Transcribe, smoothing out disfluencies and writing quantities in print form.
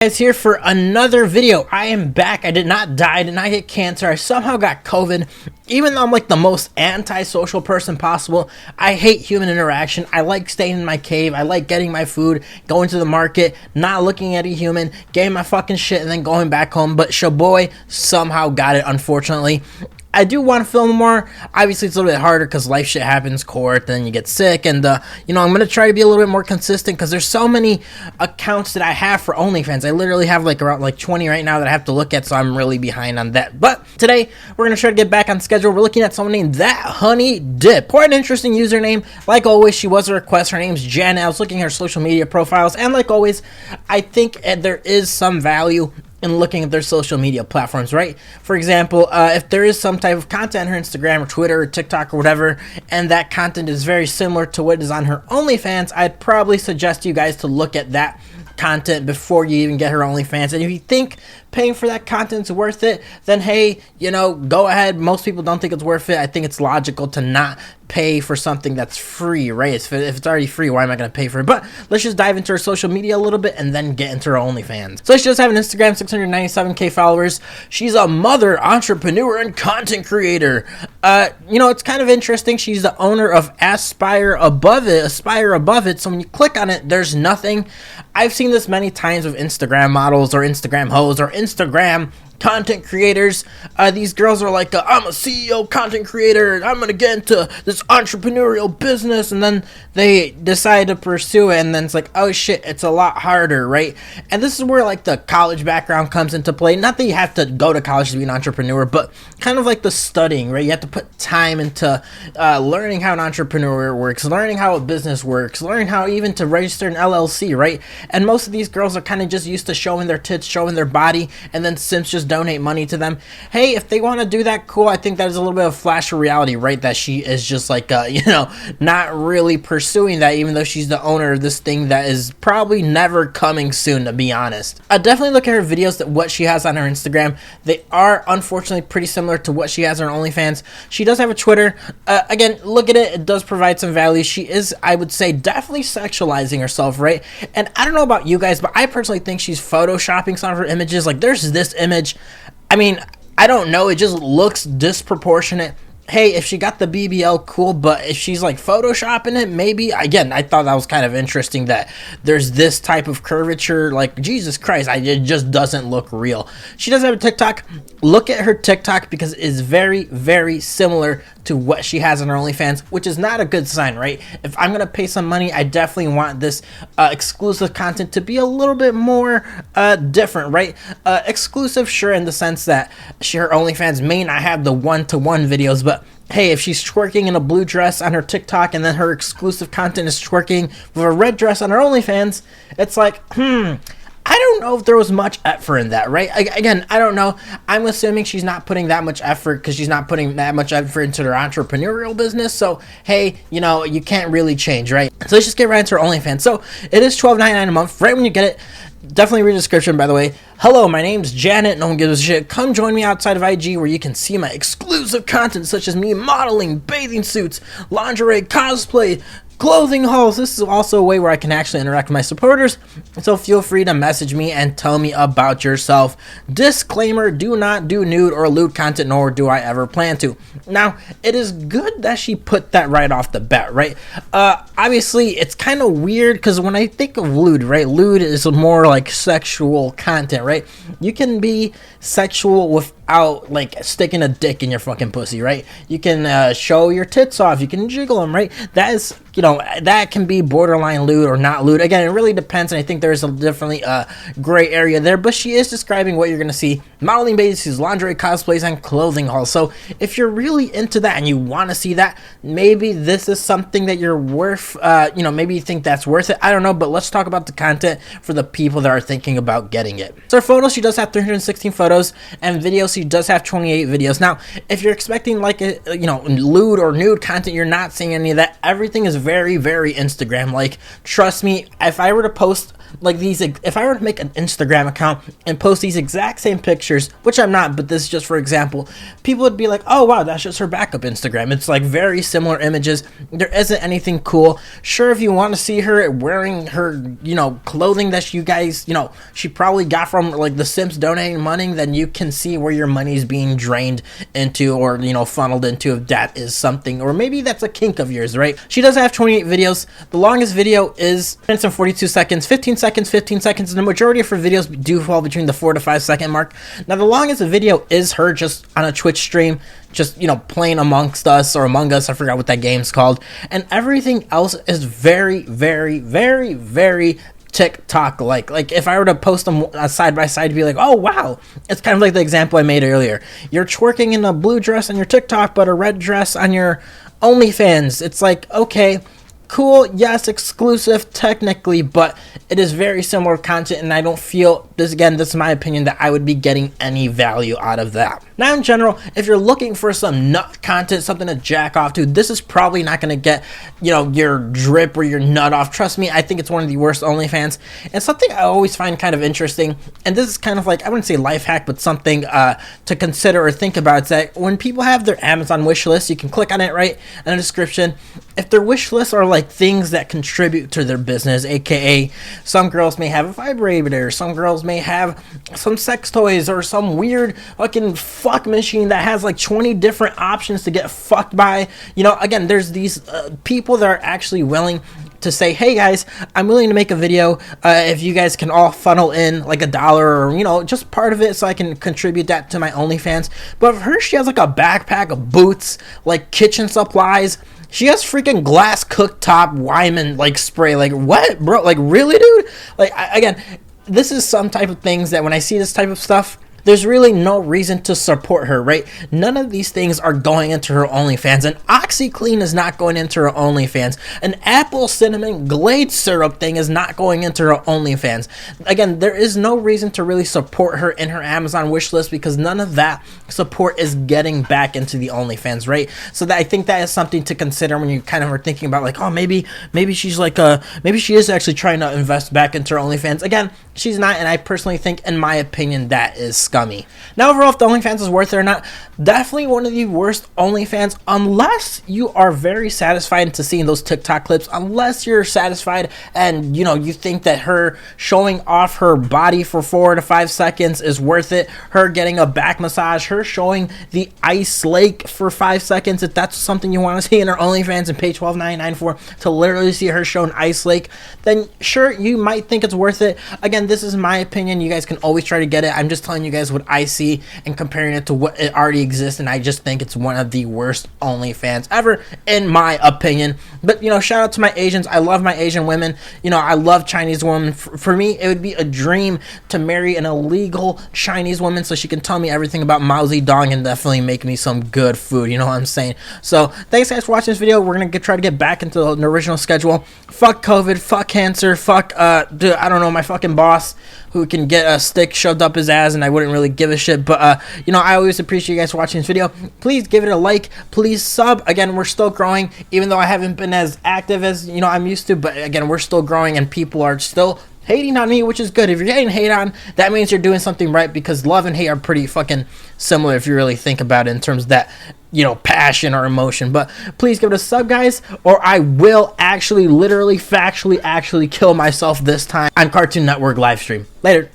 Guys, here for another video. I am back. I did not die, I did not get cancer. I somehow got COVID. Even though I'm like the most anti-social person possible, I hate human interaction. I like staying in my cave. I like getting my food, going to the market, not looking at a human, getting my fucking shit, and then going back home. But Shaboy somehow got it, unfortunately. I do want to film more. Obviously, it's a little bit harder because life shit happens, court, then you get sick, and, I'm going to try to be a little bit more consistent because there's so many accounts that I have for Onlyfans. I literally have, around 20 right now that I have to look at, so I'm really behind on that. But today, we're going to try to get back on schedule. We're looking at someone named #thathoneydip. Quite an interesting username. Like always, she was a request. Her name's Janet. I was looking at her social media profiles, and like always, I think there is some value and looking at their social media platforms, right? For example, if there is some type of content on her Instagram or Twitter or TikTok or whatever, and that content is very similar to what is on her OnlyFans, I'd probably suggest you guys to look at that content before you even get her OnlyFans. And if you think paying for that content's worth it, then hey, go ahead. Most people don't think it's worth it. I think it's logical to not pay for something that's free, right? If it's already free, why am I going to pay for it? But let's just dive into her social media a little bit and then get into her OnlyFans. So she does have an Instagram, 697k followers. She's a mother, entrepreneur, and content creator. It's kind of interesting. She's the owner of Aspire Above It. So when you click on it, there's nothing. I've seen this many times with Instagram models or Instagram hoes or Instagram content creators. These girls are like, I'm a CEO content creator, I'm going to get into this entrepreneurial business, and then they decide to pursue it, and then it's like, oh shit, it's a lot harder, right? And this is where the college background comes into play. Not that you have to go to college to be an entrepreneur, but kind of like the studying, right? You have to put time into learning how an entrepreneur works, learning how a business works, learning how even to register an LLC, right? And most of these girls are kind of just used to showing their tits, showing their body, and then simps just donate money to them. Hey, if they want to do that, cool. I think that is a little bit of flash of reality, right? That she is just not really pursuing that, even though she's the owner of this thing that is probably never coming soon, to be honest. I definitely look at her videos, that what she has on her Instagram. They are unfortunately pretty similar to what she has on her OnlyFans. She does have a Twitter. Again, look at it. It does provide some value. She is, I would say, definitely sexualizing herself, right? And I don't know about you guys, but I personally think she's photoshopping some of her images. There's this image. I mean, I don't know. It just looks disproportionate. Hey, if she got the BBL, cool, but if she's photoshopping it, maybe, again, I thought that was kind of interesting that there's this type of curvature. Jesus Christ, it just doesn't look real. She does have a TikTok. Look at her TikTok because it is very, very similar to what she has on her OnlyFans, which is not a good sign, right? If I'm going to pay some money, I definitely want this exclusive content to be a little bit more different, right? Exclusive, sure, in the sense that her OnlyFans may not have the one-to-one videos, but hey, if she's twerking in a blue dress on her TikTok and then her exclusive content is twerking with a red dress on her OnlyFans, it's I don't know if there was much effort in that, right? Again, I don't know. I'm assuming she's not putting that much effort because she's not putting that much effort into her entrepreneurial business. So, hey, you can't really change, right? So let's just get right into her OnlyFans. So it is $12.99 a month. Right when you get it, definitely read the description, by the way. Hello, my name's Janet. No one gives a shit. Come join me outside of IG where you can see my exclusive content such as me modeling, bathing suits, lingerie, cosplay, clothing hauls. This is also a way where I can actually interact with my supporters, so feel free to message me and tell me about yourself. Disclaimer, do not do nude or lewd content, nor do I ever plan to. Now, it is good that she put that right off the bat, right? Obviously, it's kind of weird because when I think of lewd, right, lewd is more sexual content, right? You can be sexual without sticking a dick in your fucking pussy, right? You can show your tits off, you can jiggle them, right? That is, that can be borderline lewd or not lewd. Again, it really depends, and I think there's definitely a gray area there, but she is describing what you're going to see: modeling, bathing, lingerie, cosplays, and clothing hauls. So if you're really into that and you want to see that, maybe this is something that you're worth, maybe you think that's worth it. I don't know, but let's talk about the content for the people that are thinking about getting it. So her photos, she does have 316 photos, and videos, she does have 28 videos. Now, if you're expecting lewd or nude content, you're not seeing any of that. Everything is very, very Instagram. Trust me, if I were to post like these, if I were to make an Instagram account and post these exact same pictures, which I'm not, but this is just for example, people would be like, oh wow, that's just her backup Instagram. It's like very similar images. There isn't anything cool. Sure, if you want to see her wearing her, you know, clothing that you guys, you know, she probably got from like the Simps donating money, then you can see where your money is being drained into, or, you know, funneled into, if that is something, or maybe that's a kink of yours, right? She does have 28 videos. The longest video is 10 minutes and 42 seconds, 15 seconds, 15 seconds. The majority of her videos do fall between the 4 to 5 second mark. Now, the longest video is her just on a Twitch stream, just, you know, playing Amongst Us or Among Us. I forgot what that game's called. And everything else is very, very, very, very TikTok like if I were to post them side by side, to be like, oh wow, it's kind of like the example I made earlier. You're twerking in a blue dress on your TikTok but a red dress on your OnlyFans. It's like, okay, cool, yes, exclusive technically, but it is very similar content, and I don't feel, this is my opinion, that I would be getting any value out of that. Now, in general, if you're looking for some nut content, something to jack off to, this is probably not going to get, you know, your drip or your nut off. Trust me, I think it's one of the worst OnlyFans. And something I always find kind of interesting, and this is kind of like, I wouldn't say life hack, but something to consider or think about, is that when people have their Amazon wish list, you can click on it right in the description. If their wish lists are like things that contribute to their business, aka some girls may have a vibrator, some girls may have some sex toys, or some weird fucking fuck machine that has like 20 different options to get fucked by. You know, again, there's these people that are actually willing to say, hey guys, I'm willing to make a video if you guys can all funnel in like $1 or, you know, just part of it so I can contribute that to my OnlyFans. But for her, she has like a backpack of boots, like kitchen supplies. She has freaking glass cooktop Wyman like spray. Like, what, bro? Like, really, dude? Like, again, this is some type of things that when I see this type of stuff, there's really no reason to support her, right? None of these things are going into her OnlyFans. An OxyClean is not going into her OnlyFans. An apple cinnamon glade syrup thing is not going into her OnlyFans. Again, there is no reason to really support her in her Amazon wish list, because none of that support is getting back into the OnlyFans, right? So that, I think that is something to consider when you kind of are thinking about like, oh, maybe she's like maybe she is actually trying to invest back into her OnlyFans. Again, she's not, and I personally think, in my opinion, that is scummy. Now, overall, if the OnlyFans is worth it or not, definitely one of the worst OnlyFans, unless you are very satisfied to seeing those TikTok clips, unless you're satisfied and, you know, you think that her showing off her body for 4 to 5 seconds is worth it, her getting a back massage, her showing the ice lake for 5 seconds, if that's something you want to see in her OnlyFans and pay $12.99 for, to literally see her show an ice lake, then sure, you might think it's worth it. Again, this is my opinion. You guys can always try to get it. I'm just telling you guys what I see and comparing it to what it already exists, and I just think it's one of the worst OnlyFans ever, in my opinion. But, you know, shout out to my Asians. I love my Asian women. You know, I love Chinese women. For me, it would be a dream to marry an illegal Chinese woman so she can tell me everything about Mao Zedong and definitely make me some good food. You know what I'm saying? So, thanks guys for watching this video. We're going to try to get back into the original schedule. Fuck COVID. Fuck cancer. Fuck, dude, I don't know, my fucking boss who can get a stick shoved up his ass and I wouldn't really give a shit. But, you know, I always appreciate you guys watching this video. Please give it a like. Please sub. Again, we're still growing, even though I haven't been as active as, you know, I'm used to. But, again, we're still growing and people are still hating on me, which is good. If you're getting hate on, that means you're doing something right, because love and hate are pretty fucking similar if you really think about it in terms of that, you know, passion or emotion. But please give it a sub, guys, or I will actually literally factually actually kill myself this time on Cartoon Network live stream. Later.